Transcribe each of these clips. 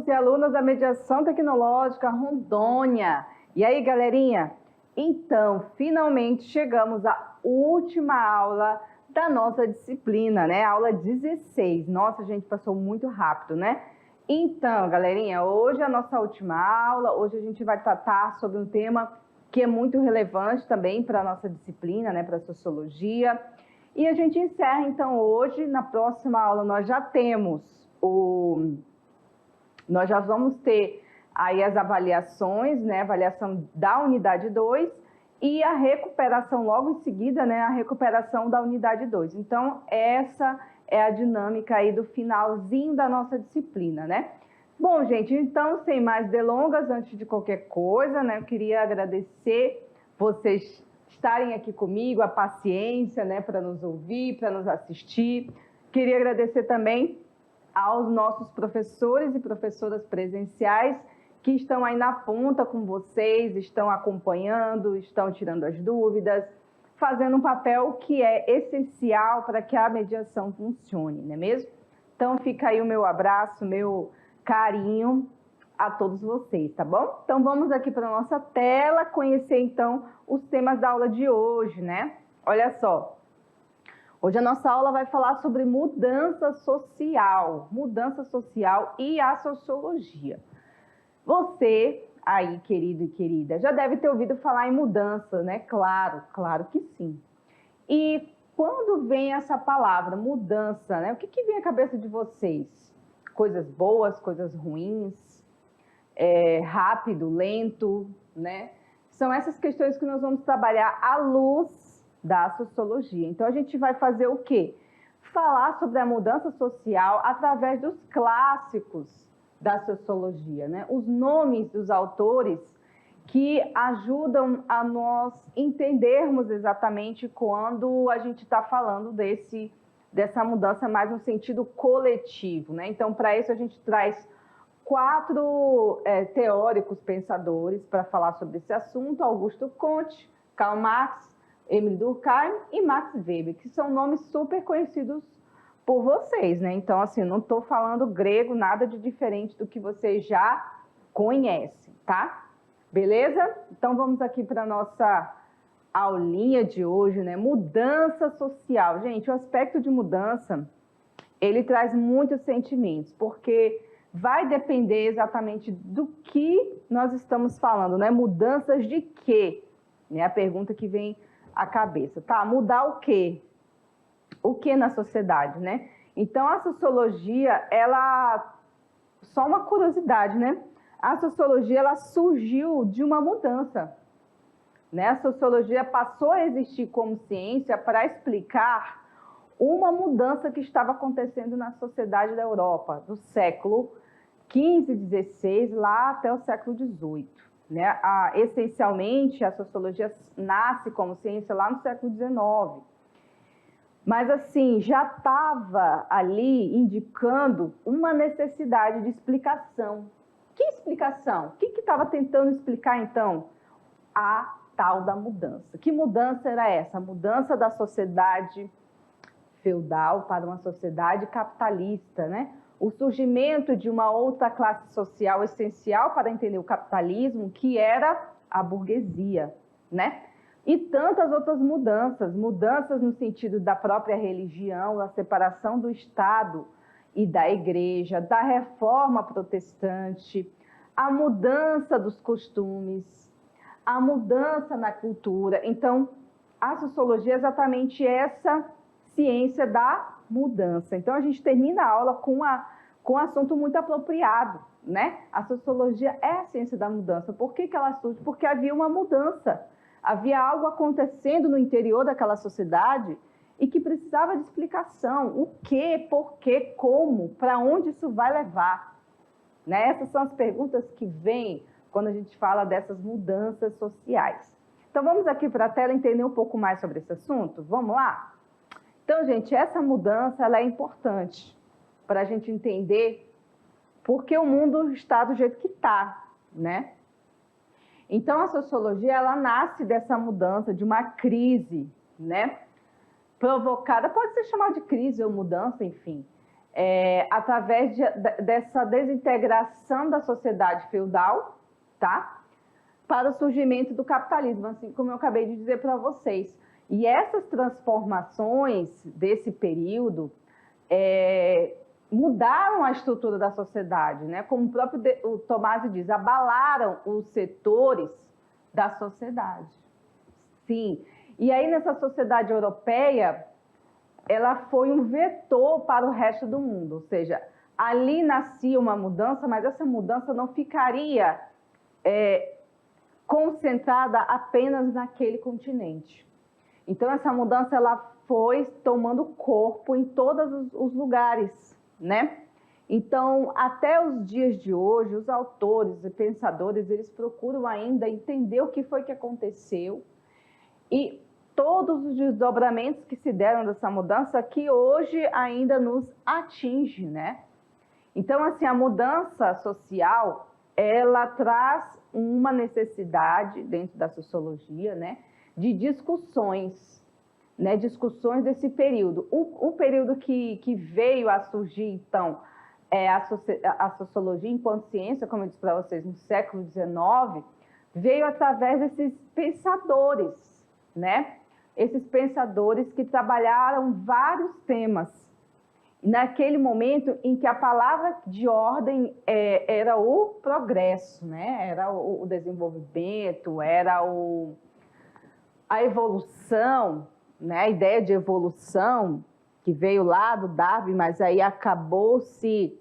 alunos e alunas da Mediação Tecnológica Rondônia. E aí, galerinha? Então, finalmente chegamos à última aula da nossa disciplina, né? Aula 16. Nossa, gente, passou muito rápido, né? Então, galerinha, hoje é a nossa última aula. Hoje a gente vai tratar sobre um tema que é muito relevante também para a nossa disciplina, né? Para a Sociologia. E a gente encerra, então, hoje. Na próxima aula, nós já vamos ter aí as avaliações, né? Avaliação da unidade 2 e a recuperação logo em seguida, né? A recuperação da unidade 2. Então, essa é a dinâmica aí do finalzinho da nossa disciplina, né? Bom, gente, então, sem mais delongas, antes de qualquer coisa, né? Eu queria agradecer vocês estarem aqui comigo, a paciência, né? Para nos ouvir, para nos assistir. Queria agradecer também aos nossos professores e professoras presenciais que estão aí na ponta com vocês, estão acompanhando, estão tirando as dúvidas, fazendo um papel que é essencial para que a mediação funcione, não é mesmo? Então fica aí o meu abraço, meu carinho a todos vocês, tá bom? Então vamos aqui para a nossa tela conhecer então os temas da aula de hoje, né? Olha só. Hoje a nossa aula vai falar sobre mudança social e a sociologia. Você aí, querido e querida, já deve ter ouvido falar em mudança, né? Claro que sim. E quando vem essa palavra, mudança, né? O que vem à cabeça de vocês? Coisas boas, coisas ruins, rápido, lento, né? São essas questões que nós vamos trabalhar à luz da sociologia. Então, a gente vai fazer o quê? Falar sobre a mudança social através dos clássicos da sociologia, né? Os nomes dos autores que ajudam a nós entendermos exatamente quando a gente está falando dessa mudança mais no sentido coletivo, né? Então, para isso, a gente traz 4 teóricos pensadores para falar sobre esse assunto: Augusto Comte, Karl Marx, Émile Durkheim e Max Weber, que são nomes super conhecidos por vocês, né? Então, assim, não estou falando grego, nada de diferente do que vocês já conhecem, tá? Beleza? Então, vamos aqui para a nossa aulinha de hoje, né? Mudança social. Gente, o aspecto de mudança, ele traz muitos sentimentos, porque vai depender exatamente do que nós estamos falando, né? Mudanças de quê? É a pergunta que vem à cabeça, tá? Mudar o quê? O que na sociedade, né? Então, a sociologia, só uma curiosidade, né? A sociologia, ela surgiu de uma mudança, né? A sociologia passou a existir como ciência para explicar uma mudança que estava acontecendo na sociedade da Europa, do século XV, XVI, lá até o século XVIII. Né? Essencialmente, a sociologia nasce como ciência lá no século XIX. Mas, assim, já estava ali indicando uma necessidade de explicação. Que explicação? O que estava tentando explicar, então? A tal da mudança. Que mudança era essa? A mudança da sociedade feudal para uma sociedade capitalista, né? O surgimento de uma outra classe social essencial para entender o capitalismo, que era a burguesia, né? E tantas outras mudanças no sentido da própria religião, da separação do Estado e da Igreja, da reforma protestante, a mudança dos costumes, a mudança na cultura. Então, a sociologia é exatamente essa ciência da mudança. Então, a gente termina a aula com um assunto muito apropriado, né? A sociologia é a ciência da mudança. Por que ela surge? Porque havia uma mudança. Havia algo acontecendo no interior daquela sociedade e que precisava de explicação. O quê, por quê, como, para onde isso vai levar? Né? Essas são as perguntas que vêm quando a gente fala dessas mudanças sociais. Então, vamos aqui para a tela entender um pouco mais sobre esse assunto? Vamos lá? Então, gente, essa mudança ela é importante para a gente entender por que o mundo está do jeito que está, né? Então, a sociologia, ela nasce dessa mudança, de uma crise, né? Provocada, pode ser chamada de crise ou mudança, enfim, através dessa desintegração da sociedade feudal, tá? Para o surgimento do capitalismo, assim como eu acabei de dizer para vocês. E essas transformações desse período mudaram a estrutura da sociedade, né? Como o próprio o Tomasi diz, abalaram os setores da sociedade. Sim. E aí, nessa sociedade europeia, ela foi um vetor para o resto do mundo, ou seja, ali nascia uma mudança, mas essa mudança não ficaria concentrada apenas naquele continente. Então, essa mudança ela foi tomando corpo em todos os lugares, né? Então, até os dias de hoje, os autores e pensadores, eles procuram ainda entender o que foi que aconteceu e todos os desdobramentos que se deram dessa mudança que hoje ainda nos atinge, né? Então, assim, a mudança social, ela traz uma necessidade dentro da sociologia, né, de discussões, né, discussões desse período. O período que veio a surgir, então, a sociologia enquanto ciência, como eu disse para vocês, no século XIX, veio através desses pensadores, né? Esses pensadores que trabalharam vários temas. Naquele momento em que a palavra de ordem era o progresso, né? Era o desenvolvimento, era a evolução, né? A ideia de evolução que veio lá do Darwin, mas aí acabou se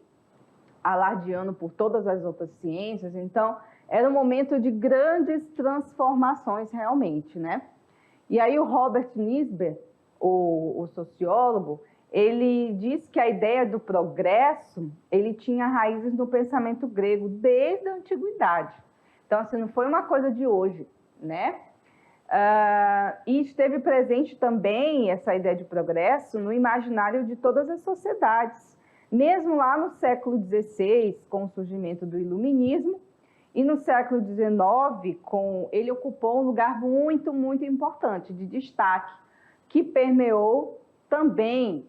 alardeando por todas as outras ciências. Então, era um momento de grandes transformações realmente, né? E aí o Robert Nisbet, o sociólogo, ele diz que a ideia do progresso, ele tinha raízes no pensamento grego desde a antiguidade. Então, assim, não foi uma coisa de hoje, né? E esteve presente também essa ideia de progresso no imaginário de todas as sociedades, mesmo lá no século XVI, com o surgimento do Iluminismo, e no século XIX, ele ocupou um lugar muito, muito importante, de destaque, que permeou também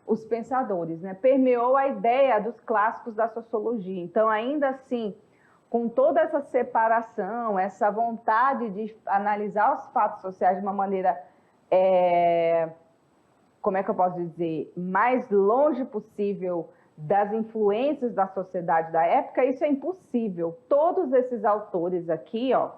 os pensadores, né? Permeou a ideia dos clássicos da sociologia. Então, ainda assim, com toda essa separação, essa vontade de analisar os fatos sociais de uma maneira, como é que eu posso dizer, mais longe possível das influências da sociedade da época, isso é impossível. Todos esses autores aqui, ó,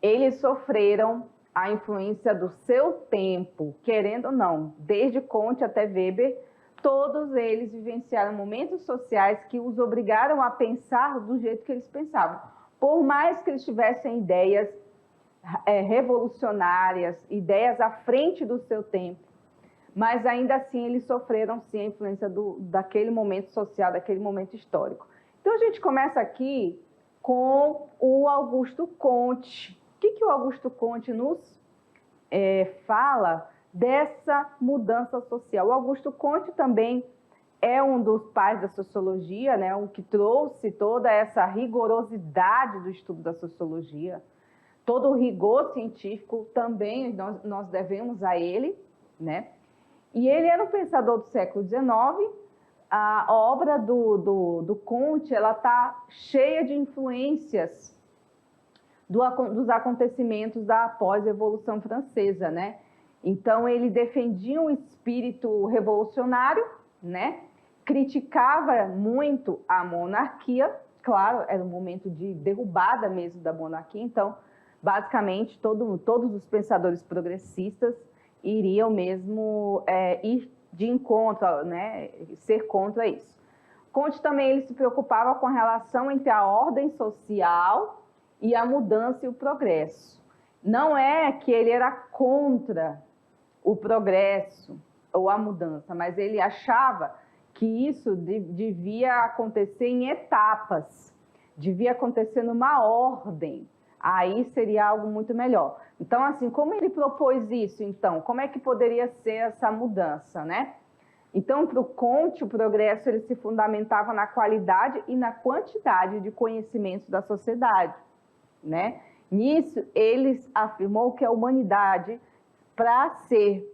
eles sofreram a influência do seu tempo, querendo ou não, desde Comte até Weber, todos eles vivenciaram momentos sociais que os obrigaram a pensar do jeito que eles pensavam. Por mais que eles tivessem ideias revolucionárias, ideias à frente do seu tempo, mas ainda assim eles sofreram sim a influência daquele momento social, daquele momento histórico. Então a gente começa aqui com o Augusto Comte. O que o Augusto Comte nos fala dessa mudança social? O Augusto Comte também é um dos pais da sociologia, né? O que trouxe toda essa rigorosidade do estudo da sociologia, todo o rigor científico também nós devemos a ele, né? E ele era um pensador do século XIX. A obra do Comte, ela está cheia de influências dos acontecimentos da pós-Revolução Francesa, né? Então, ele defendia um espírito revolucionário, né? Criticava muito a monarquia, claro, era um momento de derrubada mesmo da monarquia, então, basicamente, todos os pensadores progressistas iriam mesmo ir de encontro, né? Ser contra isso. Comte também ele se preocupava com a relação entre a ordem social e a mudança e o progresso. Não é que ele era contra o progresso ou a mudança, mas ele achava que isso devia acontecer em etapas, devia acontecer numa ordem, aí seria algo muito melhor. Então, assim, como ele propôs isso, então? Como é que poderia ser essa mudança, né? Então, para o Comte, o progresso ele se fundamentava na qualidade e na quantidade de conhecimentos da sociedade, né? Nisso, ele afirmou que a humanidade, para ser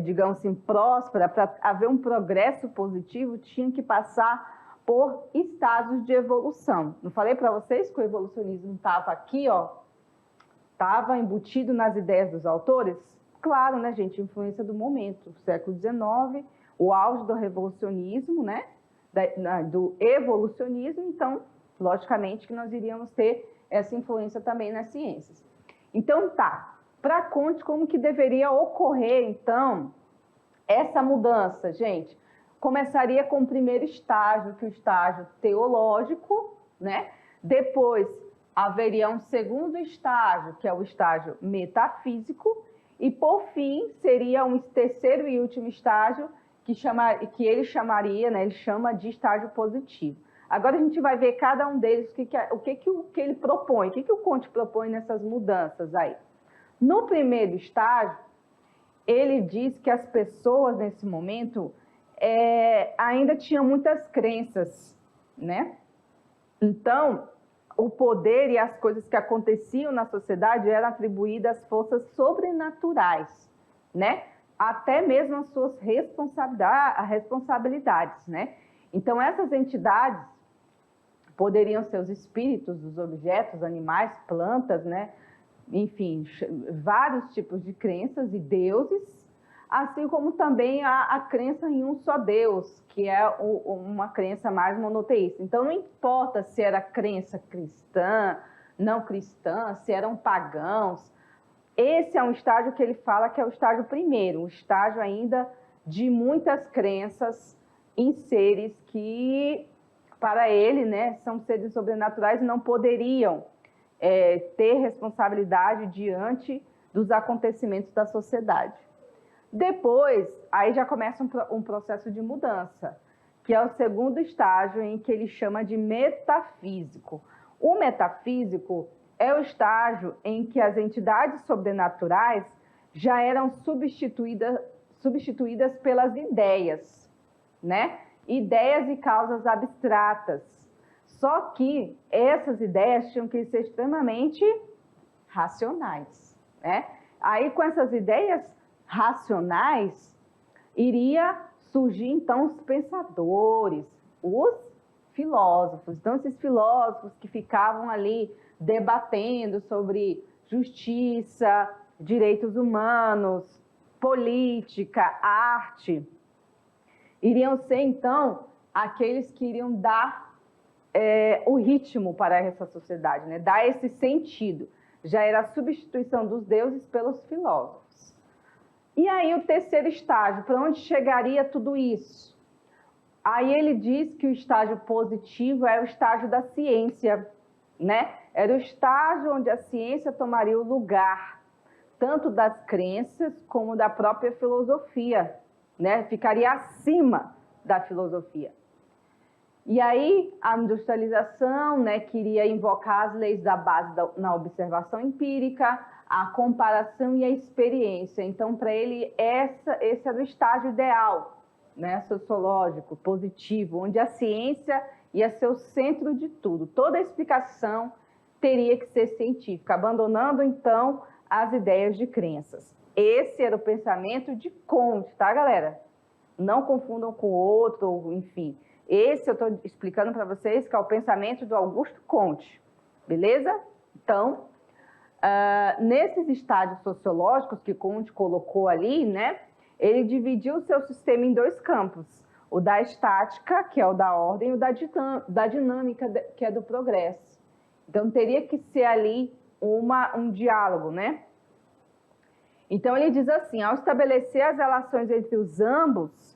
digamos assim, próspera, para haver um progresso positivo, tinha que passar por estágios de evolução. Não falei para vocês que o evolucionismo estava aqui, ó, estava embutido nas ideias dos autores? Claro, né, gente, influência do momento, século XIX, o auge do revolucionismo, né, do evolucionismo, então, logicamente que nós iríamos ter essa influência também nas ciências. Então, tá, para Comte, como que deveria ocorrer, então, essa mudança, gente? Começaria com o primeiro estágio, que é o estágio teológico, né? Depois haveria um segundo estágio, que é o estágio metafísico, e por fim seria um terceiro e último estágio que ele chamaria, né? Ele chama de estágio positivo. Agora a gente vai ver cada um deles, o que ele propõe, o que o Comte propõe nessas mudanças aí. No primeiro estágio, ele diz que as pessoas nesse momento ainda tinham muitas crenças, né? Então, o poder e as coisas que aconteciam na sociedade eram atribuídas às forças sobrenaturais, né? Até mesmo as suas responsabilidades, né? Então, essas entidades poderiam ser os espíritos, os objetos, animais, plantas, né? Enfim, vários tipos de crenças e deuses, assim como também a crença em um só Deus, que é uma crença mais monoteísta. Então, não importa se era crença cristã, não cristã, se eram pagãos. Esse é um estágio que ele fala que é o estágio primeiro, um estágio ainda de muitas crenças em seres que, para ele, né, são seres sobrenaturais e não poderiam ter responsabilidade diante dos acontecimentos da sociedade. Depois, aí já começa um processo de mudança, que é o segundo estágio, em que ele chama de metafísico. O metafísico é o estágio em que as entidades sobrenaturais já eram substituídas pelas ideias, né? Ideias e causas abstratas. Só que essas ideias tinham que ser extremamente racionais, né? Aí, com essas ideias racionais, iria surgir, então, os pensadores, os filósofos. Então, esses filósofos que ficavam ali debatendo sobre justiça, direitos humanos, política, arte, iriam ser, então, aqueles que iriam dar o ritmo para essa sociedade, né? Dar esse sentido. Já era a substituição dos deuses pelos filósofos. E aí o terceiro estágio, para onde chegaria tudo isso? Aí ele diz que o estágio positivo é o estágio da ciência, né? Era o estágio onde a ciência tomaria o lugar, tanto das crenças como da própria filosofia, né? Ficaria acima da filosofia. E aí, a industrialização, né, queria invocar as leis da base na observação empírica, a comparação e a experiência. Então, para ele, esse era o estágio ideal, né, sociológico, positivo, onde a ciência ia ser o centro de tudo. Toda a explicação teria que ser científica, abandonando, então, as ideias de crenças. Esse era o pensamento de Comte, tá, galera? Não confundam com outro, enfim. Esse eu estou explicando para vocês que é o pensamento do Augusto Comte, beleza? Então, nesses estádios sociológicos que Comte colocou ali, né, ele dividiu o seu sistema em dois campos, o da estática, que é o da ordem, e o da dinâmica, que é do progresso. Então, teria que ser ali um diálogo, né? Então, ele diz assim, ao estabelecer as relações entre os ambos,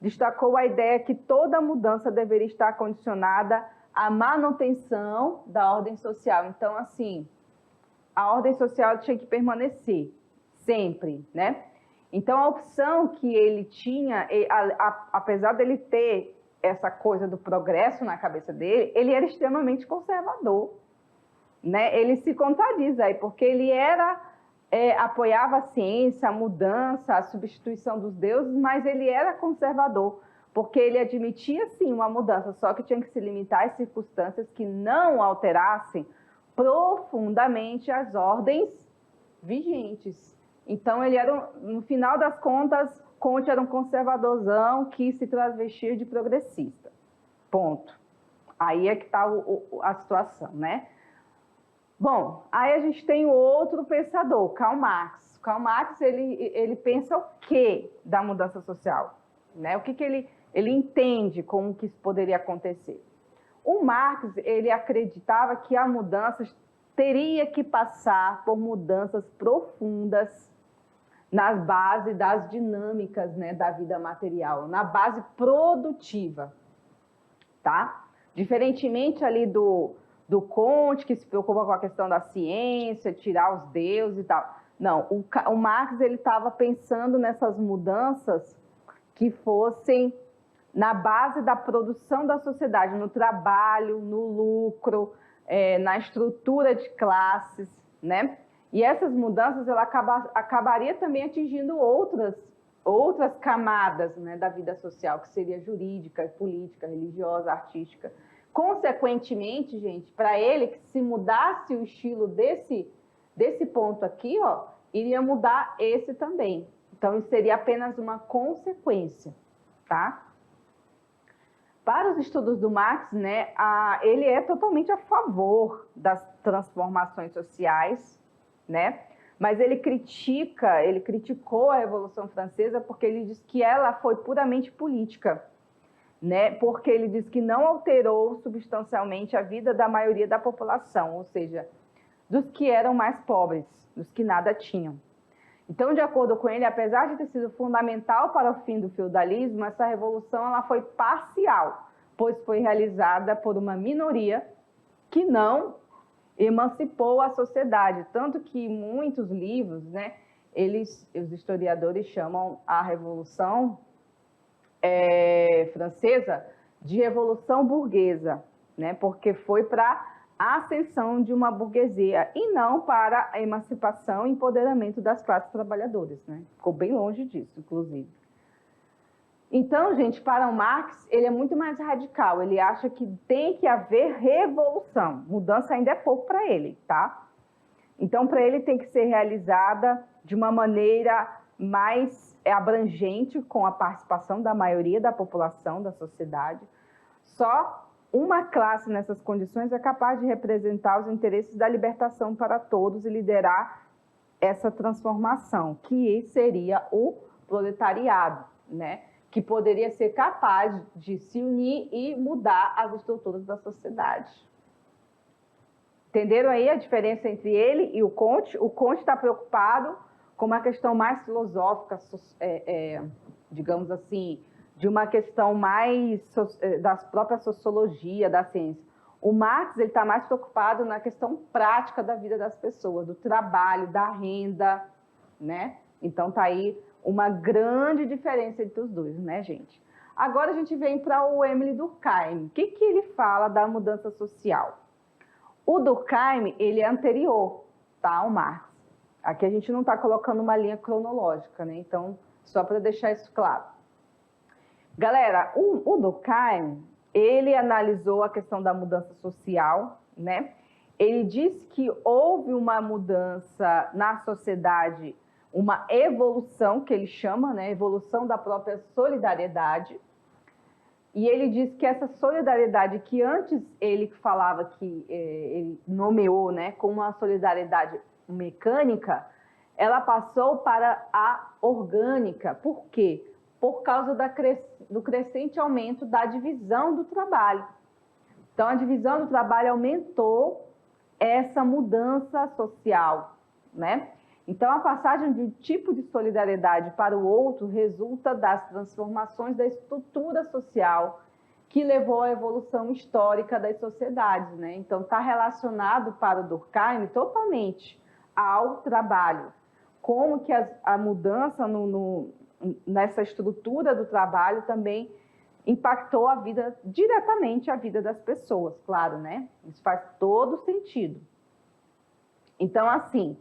destacou a ideia que toda mudança deveria estar condicionada à manutenção da ordem social. Então, assim, a ordem social tinha que permanecer, sempre, né? Então, a opção que ele tinha, apesar dele ter essa coisa do progresso na cabeça dele, ele era extremamente conservador, né? Ele se contradiz aí, porque ele apoiava a ciência, a mudança, a substituição dos deuses, mas ele era conservador, porque ele admitia, sim, uma mudança, só que tinha que se limitar às circunstâncias que não alterassem profundamente as ordens vigentes. Então, ele era, no final das contas, Comte era um conservadorzão que se travestia de progressista. Ponto. Aí é que está a situação, né? Bom, aí a gente tem outro pensador, Karl Marx. Karl Marx, ele pensa o quê da mudança social? Né? O que ele entende como que isso poderia acontecer? O Marx, ele acreditava que a mudança teria que passar por mudanças profundas nas bases das dinâmicas, né, da vida material, na base produtiva, tá? Diferentemente ali do Comte, que se preocupa com a questão da ciência, tirar os deuses e tal. Não, o Marx, ele estava pensando nessas mudanças que fossem na base da produção da sociedade, no trabalho, no lucro, na estrutura de classes, né? E essas mudanças ela acabaria também atingindo outras camadas, né, da vida social, que seria jurídica, política, religiosa, artística. Consequentemente, gente, para ele, que se mudasse o estilo desse ponto aqui, ó, iria mudar esse também. Então, isso seria apenas uma consequência, tá? Para os estudos do Marx, né, ele é totalmente a favor das transformações sociais, né? Mas ele criticou a Revolução Francesa porque ele diz que ela foi puramente política, né? Porque ele diz que não alterou substancialmente a vida da maioria da população, ou seja, dos que eram mais pobres, dos que nada tinham. Então, de acordo com ele, apesar de ter sido fundamental para o fim do feudalismo, essa revolução ela foi parcial, pois foi realizada por uma minoria que não emancipou a sociedade. Tanto que muitos livros, né, os historiadores chamam a Revolução Francesa de Revolução Burguesa, né, porque foi para a ascensão de uma burguesia e não para a emancipação e empoderamento das classes trabalhadoras, né? Ficou bem longe disso, inclusive. Então, gente, para o Marx, ele é muito mais radical. Ele acha que tem que haver revolução. Mudança ainda é pouco para ele, tá? Então, para ele tem que ser realizada de uma maneira mais abrangente, com a participação da maioria da população, da sociedade. Só uma classe nessas condições é capaz de representar os interesses da libertação para todos e liderar essa transformação, que seria o proletariado, né? Que poderia ser capaz de se unir e mudar as estruturas da sociedade. Entenderam aí a diferença entre ele e o Comte? O Comte está preocupado com uma questão mais filosófica, digamos assim, de uma questão mais da própria sociologia, da ciência. O Marx está mais preocupado na questão prática da vida das pessoas, do trabalho, da renda, né? Então, está aí uma grande diferença entre os dois, né, gente? Agora a gente vem para o Émile Durkheim. O que ele fala da mudança social? O Durkheim, ele é anterior, tá, ao Marx. Aqui a gente não está colocando uma linha cronológica, né? Então, só para deixar isso claro. Galera, o Durkheim, ele analisou a questão da mudança social, né? Ele disse que houve uma mudança na sociedade, uma evolução, que ele chama, né? Evolução da própria solidariedade. E ele diz que essa solidariedade que antes ele falava que ele nomeou, né, como uma solidariedade mecânica, ela passou para a orgânica. Por quê? Por causa do crescente aumento da divisão do trabalho. Então, a divisão do trabalho aumentou essa mudança social, né? Então, a passagem de um tipo de solidariedade para o outro resulta das transformações da estrutura social que levou à evolução histórica das sociedades, né? Então, está relacionado para o Durkheim totalmente ao trabalho. Como que a mudança nessa estrutura do trabalho também impactou diretamente a vida das pessoas, claro, né? Isso faz todo sentido. Então, assim,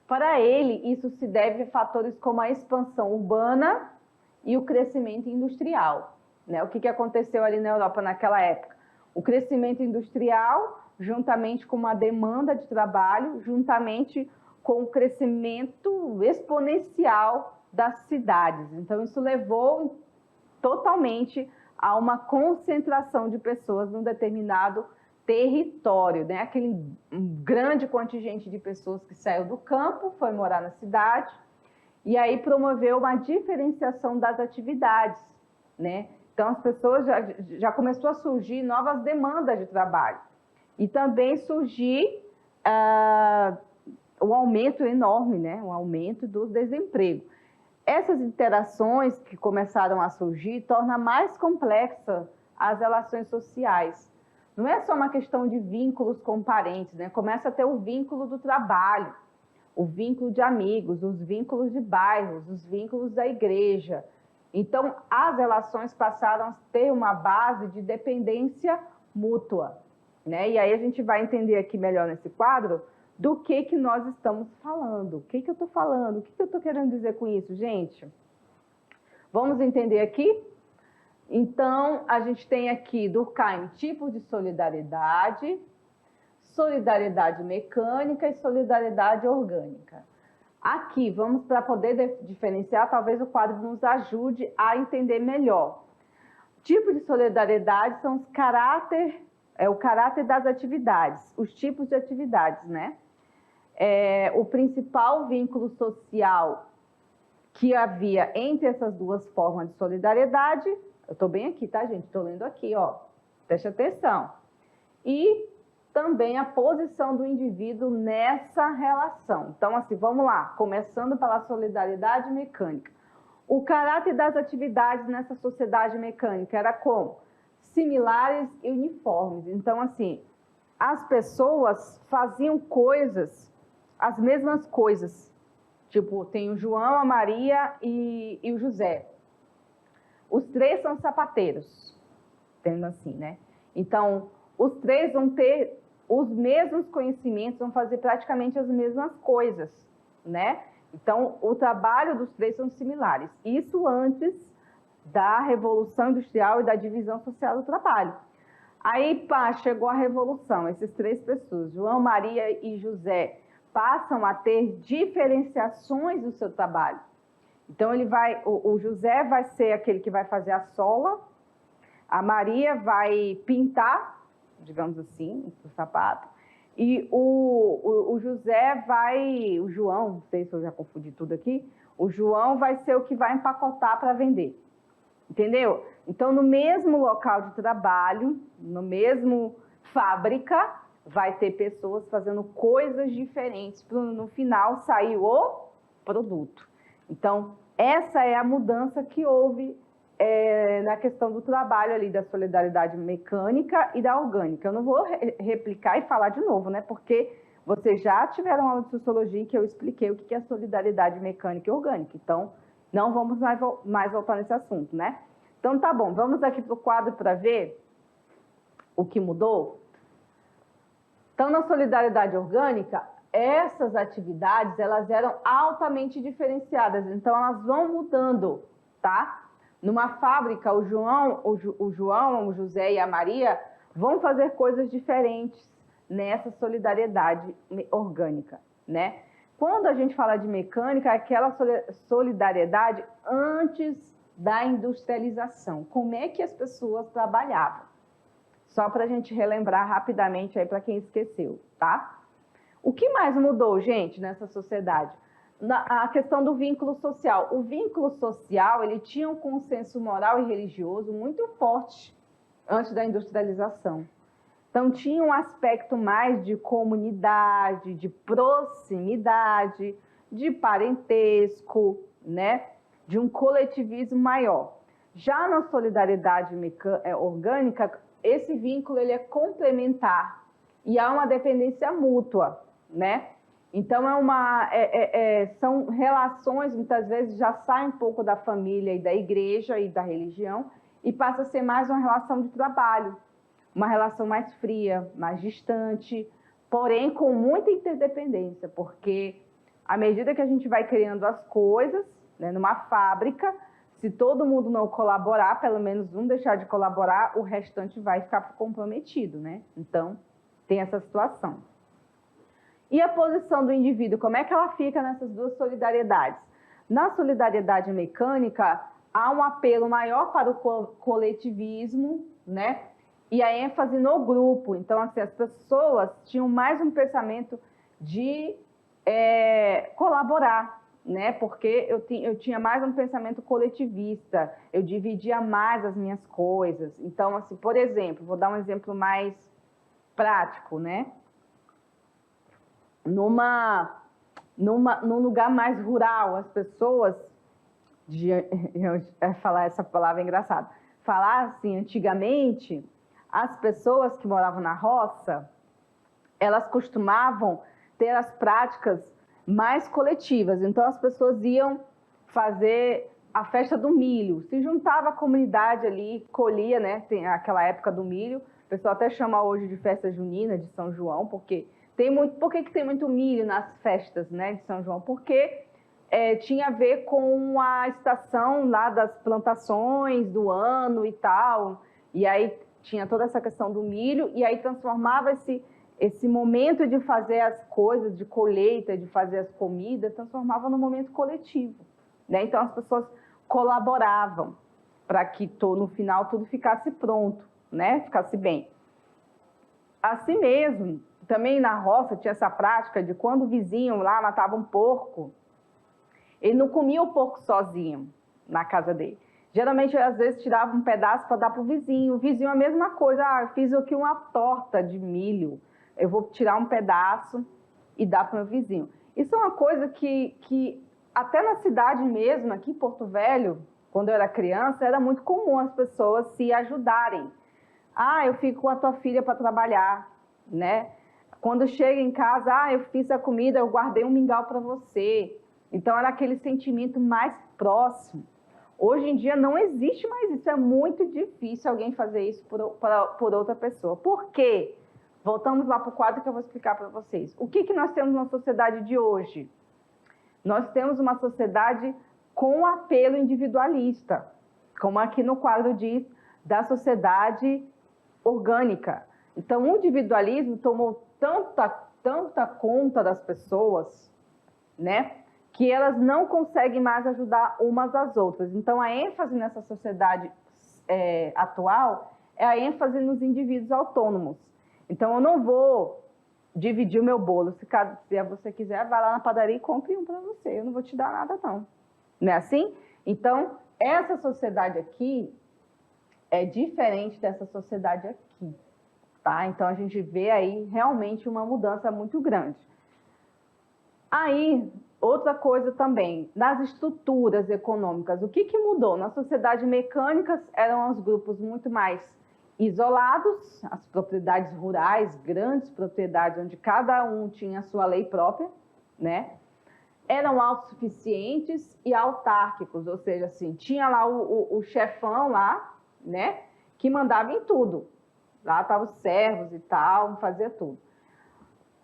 para ele, isso se deve a fatores como a expansão urbana e o crescimento industrial, né? O que aconteceu ali na Europa naquela época? O crescimento industrial, juntamente com uma demanda de trabalho, juntamente com o crescimento exponencial das cidades. Então, isso levou totalmente a uma concentração de pessoas num determinado território, né? Aquele grande contingente de pessoas que saiu do campo, foi morar na cidade, e aí promoveu uma diferenciação das atividades, né? Então, as pessoas já começou a surgir novas demandas de trabalho. E também surgir um aumento enorme, né? Um aumento do desemprego. Essas interações que começaram a surgir tornam mais complexa as relações sociais. Não é só uma questão de vínculos com parentes, né? Começa a ter o vínculo do trabalho, o vínculo de amigos, os vínculos de bairros, os vínculos da igreja. Então, as relações passaram a ter uma base de dependência mútua, né? E aí a gente vai entender aqui melhor nesse quadro do que nós estamos falando. O que eu estou falando? O que eu estou querendo dizer com isso, gente? Vamos entender aqui? Então, a gente tem aqui, Durkheim, tipos de solidariedade, solidariedade mecânica e solidariedade orgânica. Aqui, vamos para poder diferenciar, talvez o quadro nos ajude a entender melhor. Tipos de solidariedade são o caráter das atividades, os tipos de atividades, né? O principal vínculo social que havia entre essas duas formas de solidariedade, eu estou bem aqui, tá, gente? Estou lendo aqui, ó. Preste atenção. E também a posição do indivíduo nessa relação. Então, assim, vamos lá, começando pela solidariedade mecânica. O caráter das atividades nessa sociedade mecânica era como? Similares e uniformes. Então, assim, as pessoas faziam coisas, as mesmas coisas. Tipo, tem o João, a Maria e o José. Os três são sapateiros, tendo assim, né? Então, os três vão ter os mesmos conhecimentos, vão fazer praticamente as mesmas coisas, né? Então, o trabalho dos três são similares. Isso antes da Revolução Industrial e da divisão social do trabalho. Aí, pá, chegou a Revolução, essas três pessoas, João, Maria e José, passam a ter diferenciações no seu trabalho. Então, o José vai ser aquele que vai fazer a sola, a Maria vai pintar, digamos assim, o sapato, e o João, não sei se eu já confundi tudo aqui, o João vai ser o que vai empacotar para vender, entendeu? Então, no mesmo local de trabalho, no mesmo fábrica, vai ter pessoas fazendo coisas diferentes para no final sair o produto. Então, essa é a mudança que houve na questão do trabalho ali, da solidariedade mecânica e da orgânica. Eu não vou replicar e falar de novo, né? Porque vocês já tiveram aula de sociologia que eu expliquei o que é solidariedade mecânica e orgânica. Então, não vamos mais voltar nesse assunto, né? Então, tá bom. Vamos aqui para o quadro para ver o que mudou. Então, na solidariedade orgânica, essas atividades, elas eram altamente diferenciadas. Então, elas vão mudando, tá? Numa fábrica, o João, o José e a Maria vão fazer coisas diferentes nessa solidariedade orgânica, né? Quando a gente fala de mecânica, é aquela solidariedade antes da industrialização. Como é que as pessoas trabalhavam? Só para a gente relembrar rapidamente aí para quem esqueceu, tá? O que mais mudou, gente, nessa sociedade? A questão do vínculo social. O vínculo social, ele tinha um consenso moral e religioso muito forte antes da industrialização. Então, tinha um aspecto mais de comunidade, de proximidade, de parentesco, né? De um coletivismo maior. Já na solidariedade orgânica, esse vínculo ele é complementar e há uma dependência mútua, né? Então, são relações, muitas vezes, já saem um pouco da família e da igreja e da religião e passa a ser mais uma relação de trabalho, uma relação mais fria, mais distante, porém com muita interdependência, porque à medida que a gente vai criando as coisas, né, numa fábrica, se todo mundo não colaborar, pelo menos um deixar de colaborar, o restante vai ficar comprometido, né? Então, tem essa situação. E a posição do indivíduo, como é que ela fica nessas duas solidariedades? Na solidariedade mecânica, há um apelo maior para o coletivismo, né? E a ênfase no grupo. Então, assim, as pessoas tinham mais um pensamento de colaborar, né? Porque eu tinha mais um pensamento coletivista, eu dividia mais as minhas coisas. Então, assim, por exemplo, vou dar um exemplo mais prático, né? Num lugar mais rural, as pessoas, falar essa palavra é engraçada, falar assim, antigamente, as pessoas que moravam na roça, elas costumavam ter as práticas mais coletivas. Então, as pessoas iam fazer a festa do milho, se juntava a comunidade ali, colhia, né? Tem aquela época do milho, o pessoal até chama hoje de festa junina, de São João, porque por que tem muito milho nas festas, né, de São João? Porque tinha a ver com a estação lá das plantações do ano e tal, e aí tinha toda essa questão do milho, e aí transformava esse momento de fazer as coisas, de colheita, de fazer as comidas, transformava num momento coletivo, né? Então, as pessoas colaboravam para que no final tudo ficasse pronto, né? Ficasse bem. Assim mesmo, também na roça tinha essa prática de quando o vizinho lá matava um porco, ele não comia o porco sozinho na casa dele. Geralmente, às vezes, tirava um pedaço para dar para o vizinho. O vizinho a mesma coisa, eu fiz aqui uma torta de milho, eu vou tirar um pedaço e dar para o meu vizinho. Isso é uma coisa que até na cidade mesmo, aqui em Porto Velho, quando eu era criança, era muito comum as pessoas se ajudarem. Eu fico com a tua filha para trabalhar, né? Quando chega em casa, eu fiz a comida, eu guardei um mingau para você. Então, era aquele sentimento mais próximo. Hoje em dia não existe mais isso, é muito difícil alguém fazer isso por outra pessoa. Por quê? Voltamos lá para o quadro que eu vou explicar para vocês. O que nós temos na sociedade de hoje? Nós temos uma sociedade com apelo individualista, como aqui no quadro diz, da sociedade orgânica. Então, o individualismo tomou tanta conta das pessoas, né, que elas não conseguem mais ajudar umas às outras. Então, a ênfase nessa sociedade atual é a ênfase nos indivíduos autônomos. Então, eu não vou dividir o meu bolo. Se você quiser, vai lá na padaria e compre um para você. Eu não vou te dar nada, não. Não é assim? Então, essa sociedade aqui é diferente dessa sociedade aqui. Tá? Então, a gente vê aí realmente uma mudança muito grande. Aí, outra coisa também, nas estruturas econômicas, o que mudou? Na sociedade mecânica, eram os grupos muito mais isolados, as propriedades rurais, grandes propriedades, onde cada um tinha a sua lei própria, né? Eram autossuficientes e autárquicos, ou seja, assim, tinha lá o chefão lá, né? Que mandava em tudo. Lá estavam os servos e tal, fazia tudo.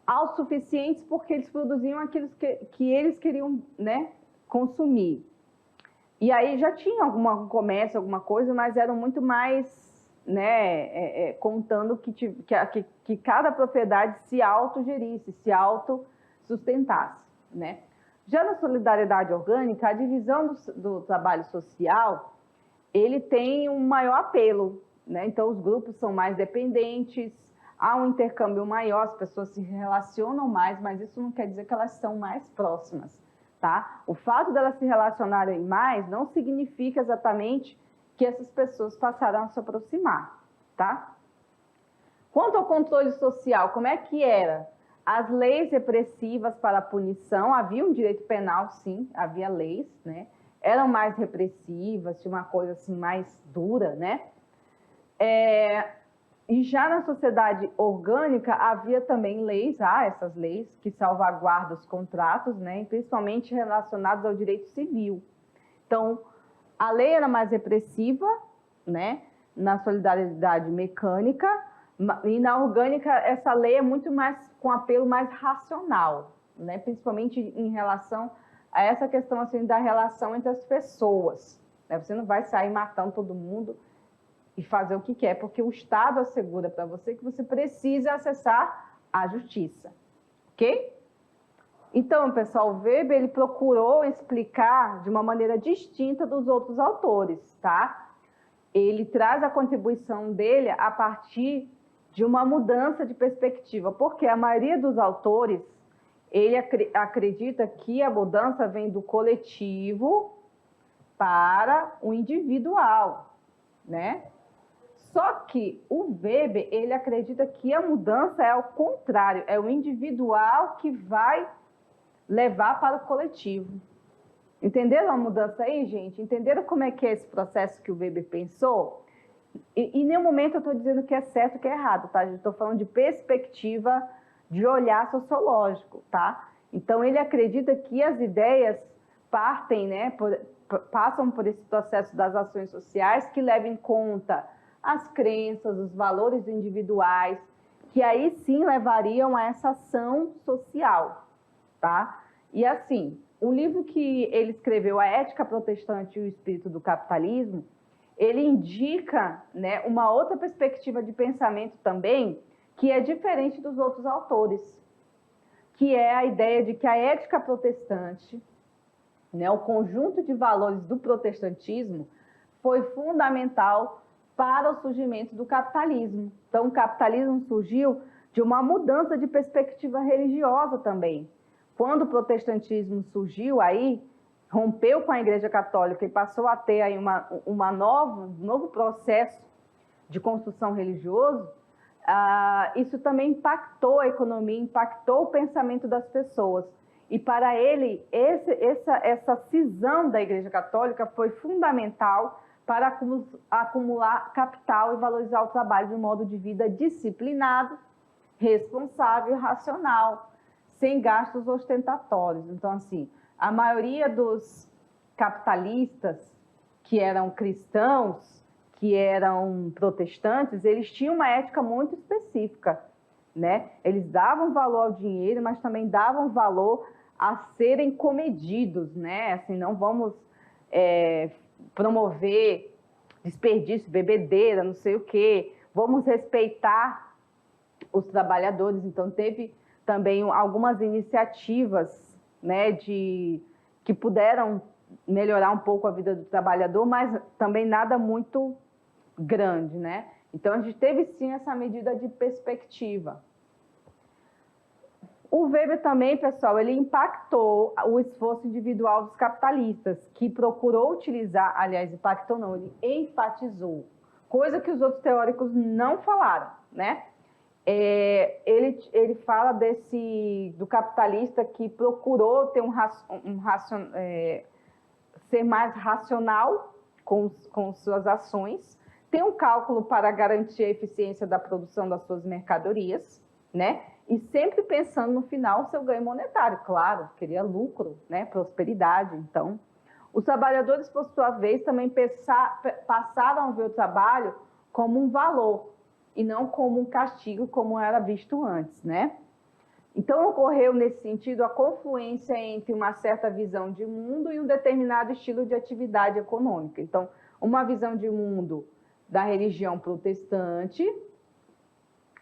Autossuficientes porque eles produziam aquilo que eles queriam, né, consumir. E aí já tinha algum comércio, alguma coisa, mas eram muito mais, né, contando que cada propriedade se autogerisse, se autossustentasse, né? Já na solidariedade orgânica, a divisão do trabalho social, ele tem um maior apelo, né? Então, os grupos são mais dependentes, há um intercâmbio maior, as pessoas se relacionam mais, mas isso não quer dizer que elas são mais próximas, tá? O fato delas se relacionarem mais não significa exatamente que essas pessoas passaram a se aproximar, tá? Quanto ao controle social, como é que era? As leis repressivas para a punição, havia um direito penal, sim, havia leis, né? Eram mais repressivas, tinha uma coisa assim mais dura, né? E já na sociedade orgânica havia também leis, essas leis que salvaguardam os contratos, né, principalmente relacionados ao direito civil. Então, a lei era mais repressiva, né, na solidariedade mecânica, e na orgânica essa lei é muito mais com apelo mais racional, né, principalmente em relação a essa questão assim da relação entre as pessoas, né? Você não vai sair matando todo mundo e fazer o que quer, porque o Estado assegura para você que você precisa acessar a justiça, ok? Então, pessoal, o Weber ele procurou explicar de uma maneira distinta dos outros autores, tá? Ele traz a contribuição dele a partir de uma mudança de perspectiva, porque a maioria dos autores, ele acredita que a mudança vem do coletivo para o individual, né? Só que o Weber, ele acredita que a mudança é ao contrário, é o individual que vai levar para o coletivo. Entenderam a mudança aí, gente? Entenderam como é que é esse processo que o Weber pensou? E em nenhum momento eu estou dizendo que é certo ou que é errado, tá? Eu estou falando de perspectiva de olhar sociológico, tá? Então, ele acredita que as ideias partem, né, passam por esse processo das ações sociais que levam em conta as crenças, os valores individuais, que aí sim levariam a essa ação social, tá? E assim, o livro que ele escreveu, A Ética Protestante e o Espírito do Capitalismo, ele indica, né, uma outra perspectiva de pensamento também, que é diferente dos outros autores, que é a ideia de que a ética protestante, né, o conjunto de valores do protestantismo, foi fundamental para o surgimento do capitalismo. Então, o capitalismo surgiu de uma mudança de perspectiva religiosa também. Quando o protestantismo surgiu aí, rompeu com a Igreja Católica e passou a ter aí um novo processo de construção religioso, isso também impactou a economia, impactou o pensamento das pessoas. E para ele, essa cisão da Igreja Católica foi fundamental para acumular capital e valorizar o trabalho de um modo de vida disciplinado, responsável e racional, sem gastos ostentatórios. Então, assim, a maioria dos capitalistas que eram cristãos, que eram protestantes, eles tinham uma ética muito específica, né? Eles davam valor ao dinheiro, mas também davam valor a serem comedidos, né? Assim, não vamos promover desperdício, bebedeira, não sei o quê. Vamos respeitar os trabalhadores. Então, teve também algumas iniciativas, né, que puderam melhorar um pouco a vida do trabalhador, mas também nada muito grande, né? Então, a gente teve sim essa medida de perspectiva. O Weber também, pessoal, ele impactou o esforço individual dos capitalistas, que procurou utilizar, aliás, impactou não, ele enfatizou, coisa que os outros teóricos não falaram, né? Ele fala do capitalista que procurou ter ser mais racional com suas ações, tem um cálculo para garantir a eficiência da produção das suas mercadorias, né? E sempre pensando no final o seu ganho monetário, claro, queria lucro, né? Prosperidade. Então, os trabalhadores, por sua vez, também passaram a ver o trabalho como um valor e não como um castigo, como era visto antes, né? Então, ocorreu, nesse sentido, a confluência entre uma certa visão de mundo e um determinado estilo de atividade econômica. Então, uma visão de mundo da religião protestante,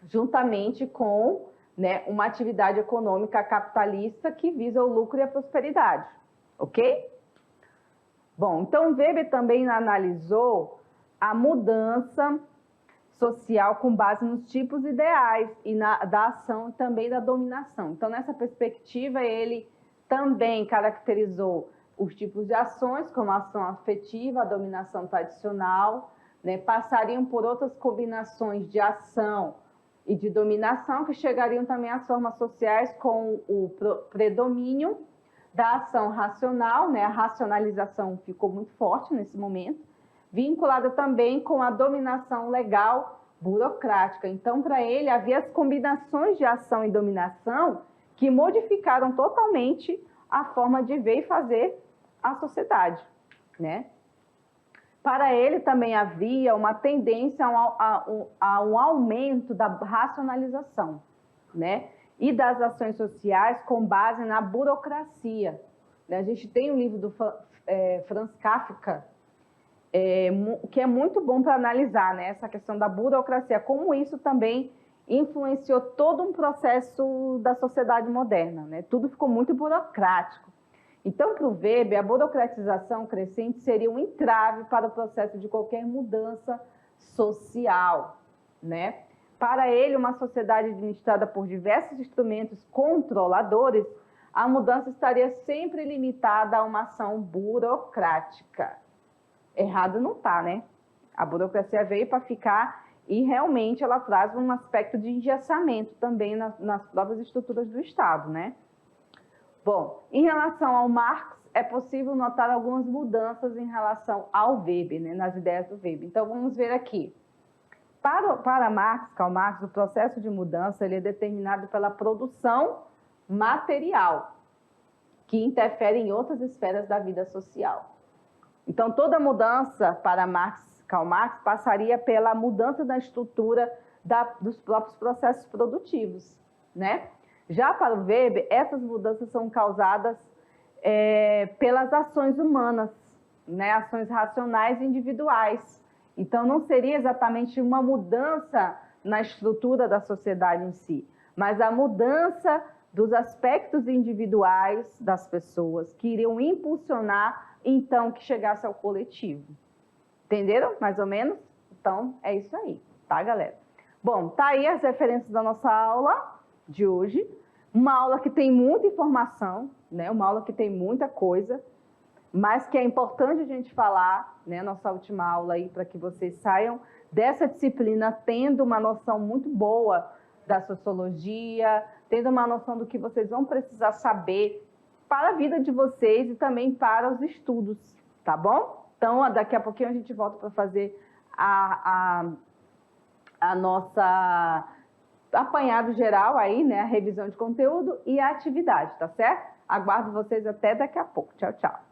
juntamente com, né, uma atividade econômica capitalista que visa o lucro e a prosperidade, ok? Bom, então Weber também analisou a mudança social com base nos tipos ideais e da ação e também da dominação. Então, nessa perspectiva, ele também caracterizou os tipos de ações, como a ação afetiva, a dominação tradicional, né, passariam por outras combinações de ação e de dominação, que chegariam também às formas sociais com o predomínio da ação racional, né, a racionalização ficou muito forte nesse momento, vinculada também com a dominação legal burocrática. Então, para ele, havia as combinações de ação e dominação que modificaram totalmente a forma de ver e fazer a sociedade, né? Para ele, também havia uma tendência a um aumento da racionalização, né? E das ações sociais com base na burocracia. A gente tem um livro do Franz Kafka, que é muito bom para analisar, né, essa questão da burocracia, como isso também influenciou todo um processo da sociedade moderna, né? Tudo ficou muito burocrático. Então, para o Weber, a burocratização crescente seria um entrave para o processo de qualquer mudança social, né? Para ele, uma sociedade administrada por diversos instrumentos controladores, a mudança estaria sempre limitada a uma ação burocrática. Errado não está, né? A burocracia veio para ficar e realmente ela traz um aspecto de engessamento também nas próprias estruturas do Estado, né? Bom, em relação ao Marx, é possível notar algumas mudanças em relação ao Weber, né, nas ideias do Weber. Então, vamos ver aqui. Para Marx, Karl Marx, o processo de mudança ele é determinado pela produção material, que interfere em outras esferas da vida social. Então, toda mudança para Karl Marx passaria pela mudança da estrutura dos próprios processos produtivos, né? Já para o Weber, essas mudanças são causadas pelas ações humanas, né? Ações racionais e individuais. Então, não seria exatamente uma mudança na estrutura da sociedade em si, mas a mudança dos aspectos individuais das pessoas que iriam impulsionar, então, que chegasse ao coletivo. Entenderam, mais ou menos? Então, é isso aí, tá, galera? Bom, tá aí as referências da nossa aula de hoje. Uma aula que tem muita informação, né? Uma aula que tem muita coisa, mas que é importante a gente falar, né? Nossa última aula aí, para que vocês saiam dessa disciplina tendo uma noção muito boa da sociologia, tendo uma noção do que vocês vão precisar saber para a vida de vocês e também para os estudos, tá bom? Então, daqui a pouquinho a gente volta para fazer a nossa apanhado geral aí, né? A revisão de conteúdo e a atividade, tá certo? Aguardo vocês até daqui a pouco. Tchau, tchau.